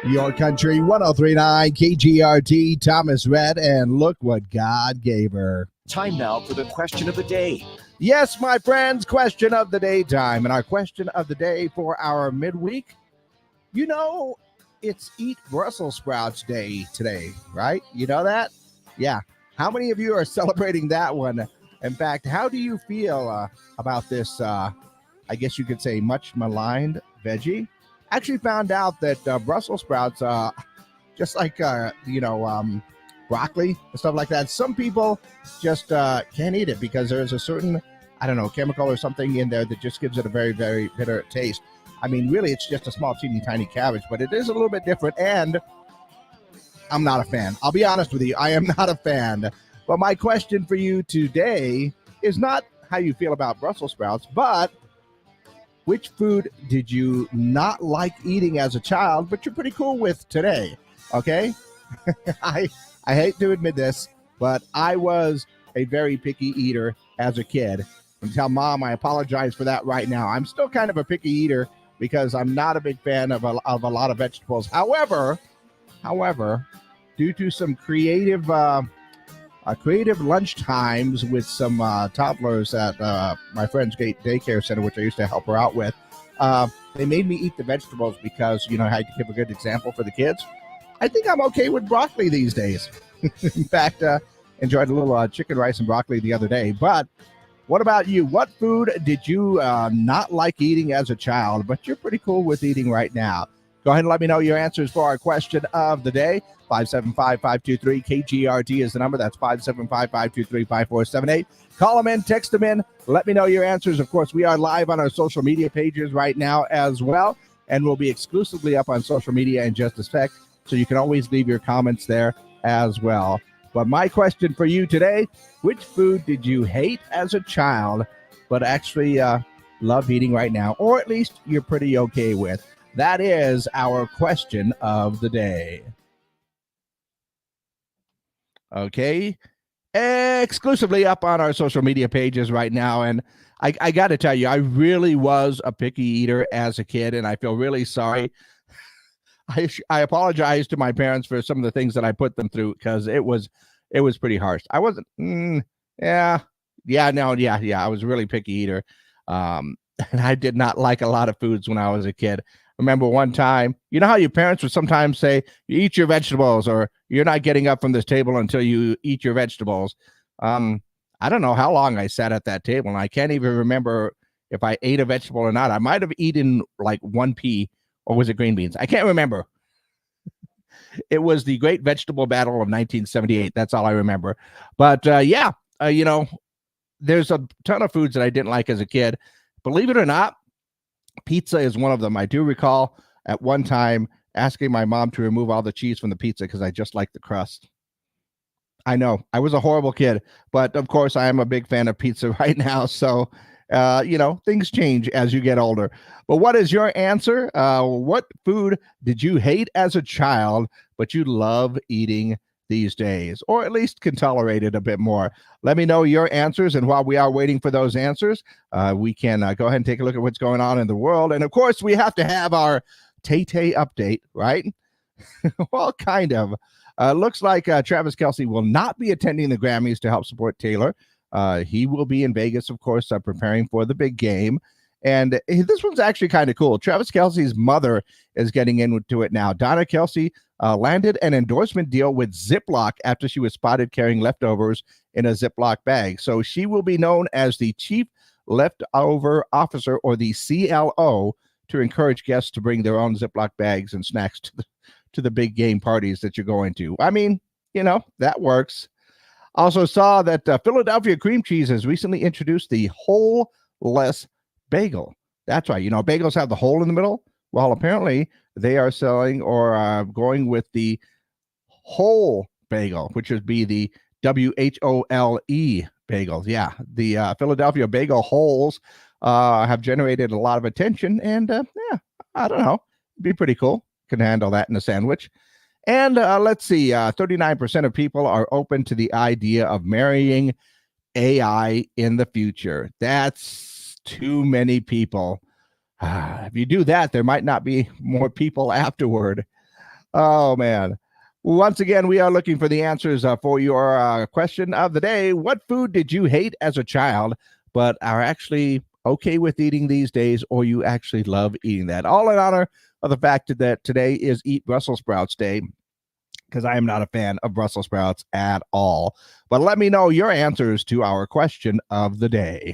Your Country 1039 KGRT, Thomas Rhett, and look what God gave her. Time now for the question of the day. Yes, my friends, question of the day time. And our question of the day for our midweek, you know, it's Eat Brussels Sprouts Day today, right? You know that? Yeah. How many of you are celebrating that one? In fact, how do you feel about this, I guess you could say, much maligned veggie? Actually found out that Brussels sprouts, just like, broccoli and stuff like that, some people just can't eat it because there's a certain, I don't know, chemical or something in there that just gives it a very, very bitter taste. I mean, really, it's just a small, teeny, tiny cabbage, but it is a little bit different, and I'm not a fan. I'll be honest with you. I am not a fan. But my question for you today is not how you feel about Brussels sprouts, but which food did you not like eating as a child, but you're pretty cool with today? Okay? I hate to admit this, but I was a very picky eater as a kid. And tell Mom I apologize for that right now. I'm still kind of a picky eater because I'm not a big fan of a lot of vegetables. However, due to some creative lunch times with some toddlers at my friend's daycare center, which I used to help her out with, they made me eat the vegetables because, you know, I had to give a good example for the kids. I think I'm okay with broccoli these days. In fact, enjoyed a little chicken rice and broccoli the other day. But what about you? What food did you not like eating as a child, but you're pretty cool with eating right now? Go ahead and let me know your answers for our question of the day. 575-523-KGRT is the number. That's 575-523-5478. Call them in, text them in. Let me know your answers. Of course, we are live on our social media pages right now as well, and we'll be exclusively up on social media in just a sec, so you can always leave your comments there as well. But my question for you today, which food did you hate as a child, but actually love eating right now, or at least you're pretty okay with? That is our question of the day. Okay, exclusively up on our social media pages right now. And I got to tell you, I really was a picky eater as a kid, and I feel really sorry. I apologize to my parents for some of the things that I put them through because it was pretty harsh. I wasn't, I was a really picky eater. And I did not like a lot of foods when I was a kid. Remember one time, you know how your parents would sometimes say, you eat your vegetables, or you're not getting up from this table until you eat your vegetables. I don't know how long I sat at that table, and I can't even remember if I ate a vegetable or not. I might have eaten like one pea, or was it green beans? I can't remember. It was the Great Vegetable Battle of 1978. That's all I remember. But there's a ton of foods that I didn't like as a kid. Believe it or not, pizza is one of them. I do recall at one time asking my mom to remove all the cheese from the pizza because I just like the crust. I know I was a horrible kid, but of course I am a big fan of pizza right now. So, things change as you get older. But what is your answer? What food did you hate as a child, but you love eating these days, or at least can tolerate it a bit more? Let me know your answers. And while we are waiting for those answers, we can go ahead and take a look at what's going on in the world. And of course, we have to have our Tay-Tay update, right? Well, kind of. Looks like Travis Kelce will not be attending the Grammys to help support Taylor. He will be in Vegas, of course, preparing for the big game. And this one's actually kind of cool. Travis Kelce's mother is getting into it now. Donna Kelce landed an endorsement deal with Ziploc after she was spotted carrying leftovers in a Ziploc bag. So she will be known as the Chief Leftover Officer, or the CLO, to encourage guests to bring their own Ziploc bags and snacks to the big game parties that you're going to. I mean, that works. Also saw that Philadelphia Cream Cheese has recently introduced the whole-less bagel. That's right. Bagels have the hole in the middle. Well, apparently they are selling or going with the whole bagel, which would be the WHOLE bagel. Yeah, the Philadelphia bagel holes have generated a lot of attention, and I don't know, it'd be pretty cool. Can handle that in a sandwich. And let's see, 39% of people are open to the idea of marrying AI in the future. That's too many people. If you do that, there might not be more people afterward. Oh, man. Once again, we are looking for the answers for your question of the day. What food did you hate as a child, but are actually okay with eating these days, or you actually love eating that? All in honor of the fact that today is Eat Brussels Sprouts Day, because I am not a fan of Brussels sprouts at all. But let me know your answers to our question of the day.